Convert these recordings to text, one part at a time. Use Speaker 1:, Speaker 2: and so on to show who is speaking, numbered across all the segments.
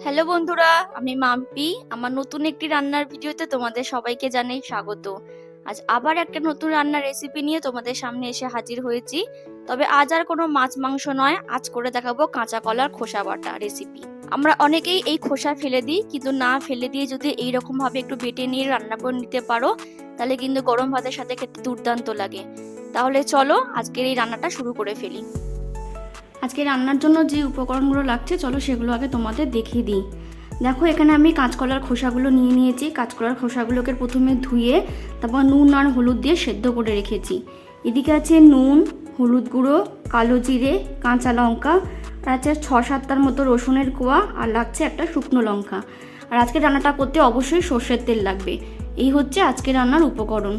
Speaker 1: Hello বন্ধুরা, আমি মাম্পি। আমার নতুন একটি রান্নার ভিডিওতে তোমাদের সবাইকে জানাই স্বাগত। আজ আবার একটা নতুন রান্নার রেসিপি নিয়ে তোমাদের সামনে এসে হাজির হয়েছি। তবে আজ আর কোনো মাছ মাংস নয়, আজ করে দেখাবো কাঁচা কলার খোসা বাটা রেসিপি। আমরা অনেকেই এই খোসা ফেলে দিই, কিন্তু না ফেলে দিয়ে যদি এইরকম ভাবে একটু বেটে নিয়ে রান্না করে নিতে পারো, তাহলে কিন্তু গরম ভাতের সাথে খেতে দুর্দান্ত লাগে। তাহলে চলো আজকের এই রান্নাটা শুরু করে ফেলি। আজকে রান্নার জন্য যে উপকরণগুলো লাগছে চলো সেগুলো আগে তোমাদের দেখিয়ে দিই। দেখো, এখানে আমি কাঁচকলার খোসাগুলো নিয়ে নিয়েছি। কাঁচকলার খোসাগুলোকে প্রথমে ধুয়ে তারপর নুন আর হলুদ দিয়ে সেদ্ধ করে রেখেছি। এদিকে আছে নুন, হলুদ গুঁড়ো, কালো জিরে, কাঁচা লঙ্কা, আর আছে 6-7টার মতো রসুনের কোয়া, আর লাগছে একটা শুকনো লঙ্কা। আর আজকে রান্নাটা করতে অবশ্যই সর্ষের তেল লাগবে। এই হচ্ছে আজকে রান্নার উপকরণ।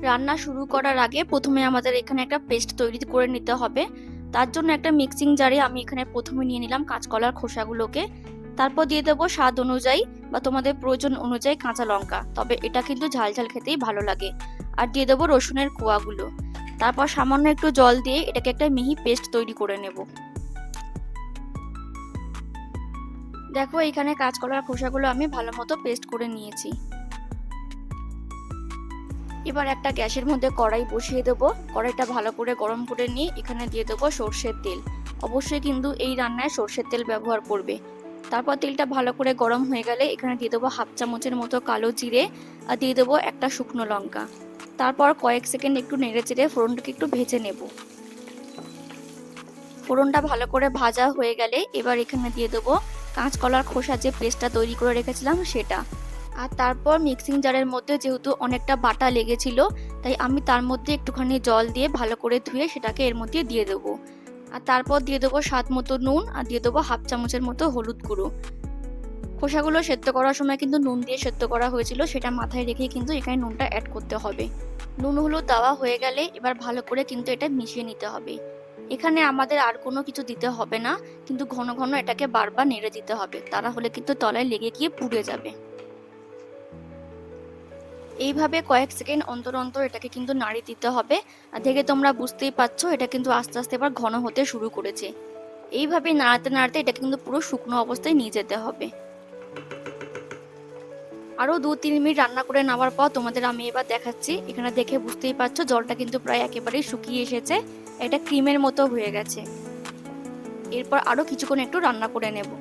Speaker 1: রান্না শুরু করার আগে প্রথমে আমাদের এখানে একটা পেস্ট তৈরি করে নিতে হবে। তার জন্য একটা মিক্সিং জারে আমি এখানে প্রথমে নিয়ে নিলাম কাঁচকলার খোসাগুলোকে। তারপর দিয়ে দেবো স্বাদ অনুযায়ী বা তোমাদের প্রয়োজন অনুযায়ী কাঁচা লঙ্কা, তবে এটা কিন্তু ঝাল ঝাল খেতেই ভালো লাগে। আর দিয়ে দেবো রসুনের কোয়াগুলো। তারপর সামান্য একটু জল দিয়ে এটাকে একটা মিহি পেস্ট তৈরি করে নেব। দেখো, এখানে কাঁচকলার খোসাগুলো আমি ভালো মতো পেস্ট করে নিয়েছি। এবার একটা গ্যাসের মধ্যে কড়াই বসিয়ে দেবো। কড়াইটা ভালো করে গরম করে নিয়ে এখানে দিয়ে দেবো সর্ষের তেল। অবশ্যই কিন্তু এই রান্নায় সর্ষের তেল ব্যবহার করবে। তারপর তেলটা ভালো করে গরম হয়ে গেলে এখানে দিয়ে দেবো 1/2 চামচের মতো কালো জিরে, আর দিয়ে দেবো একটা শুকনো লঙ্কা। তারপর কয়েক সেকেন্ড একটু নেড়ে চেড়ে ফোড়নটাকে একটু ভেজে নেব। ফোড়নটা ভালো করে ভাজা হয়ে গেলে এবার এখানে দিয়ে দেবো কাঁচকলার খোসা যে পেস্টটা তৈরি করে রেখেছিলাম সেটা। আর তারপর মিক্সিং জারের মধ্যে যেহেতু অনেকটা বাটা লেগেছিল, তাই আমি তার মধ্যে একটুখানি জল দিয়ে ভালো করে ধুয়ে সেটাকে এর মধ্যে দিয়ে দেবো। আর তারপর দিয়ে দেবো স্বাদ মতো নুন, আর দিয়ে দেবো 1/2 চামচের মতো হলুদ গুঁড়ো। খোসাগুলো সেদ্ধ করার সময় কিন্তু নুন দিয়ে সেদ্ধ করা হয়েছিল, সেটা মাথায় রেখে কিন্তু এখানে নুনটা অ্যাড করতে হবে। নুন হলুদ দেওয়া হয়ে গেলে এবার ভালো করে কিন্তু এটা মিশিয়ে নিতে হবে। এখানে আমাদের আর কোনো কিছু দিতে হবে না, কিন্তু ঘন ঘন এটাকে বারবার নেড়ে দিতে হবে, তা না হলে কিন্তু তলায় লেগে গিয়ে পুড়ে যাবে। এইভাবে কয়েক সেকেন্ড অন্তর অন্তর এটাকে কিন্তু নাড়ি দিতে হবে। আর দেখে তোমরা বুঝতেই পারছো এটা কিন্তু আস্তে আস্তে এবার ঘন হতে শুরু করেছে। এইভাবে নাড়াতে নাড়াতে এটা কিন্তু পুরো শুকনো অবস্থায় নিয়ে যেতে হবে। আরো 2-3 মিনিট রান্না করে নেওয়ার পর তোমাদের আমি এবার দেখাচ্ছি। এখানে দেখে বুঝতেই পারছো জলটা কিন্তু প্রায় একেবারেই শুকিয়ে এসেছে, এটা ক্রিমের মতো হয়ে গেছে। এরপর আরো কিছুক্ষণ একটু রান্না করে নেব।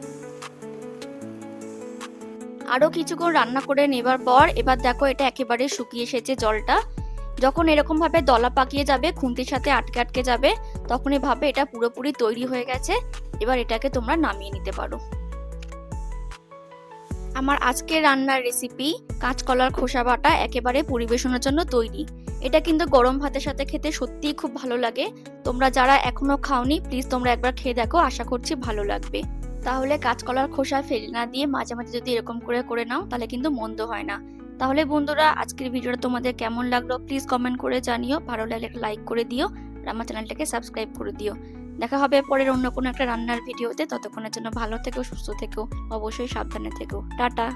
Speaker 1: আরো কিছুক্ষণ রান্না করে নেবার পর এবার দেখো এটা একেবারে শুকিয়ে এসেছে জলটা। যখন এরকম ভাবে দলা পাকিয়ে যাবে, খুন্তির সাথে আটকে আটকে যাবে, তখনই ভাবে এটা পুরোপুরি তৈরি হয়ে গেছে। এবার এটাকে তোমরা নামিয়ে নিতে পারো। আমার আজকের রান্নার রেসিপি কাঁচকলার খোসা বাটা একেবারে পরিবেশনের জন্য তৈরি। এটা কিন্তু গরম ভাতের সাথে খেতে সত্যিই খুব ভালো লাগে। তোমরা যারা এখনো খাওনি, প্লিজ তোমরা একবার খেয়ে দেখো, আশা করছি ভালো লাগবে। তাহলে কাঁচকলার খোসা ফেলে না দিয়ে মাঝে মাঝে যদি এরকম করে নাও, তাহলে কিন্তু মন্দ হয় না। তাহলে বন্ধুরা, আজকের ভিডিওটা তোমাদের কেমন লাগলো প্লিজ কমেন্ট করে জানিও। ভালো লাগলে একটা লাইক করে দিও, আর আমার চ্যানেলটাকে সাবস্ক্রাইব করে দিও। দেখা হবে পরের অন্য কোনো একটা রান্নার ভিডিওতে। ততক্ষণের জন্য ভালো থেকো, সুস্থ থেকো, অবশ্যই সাবধানে থেকো। টাটা।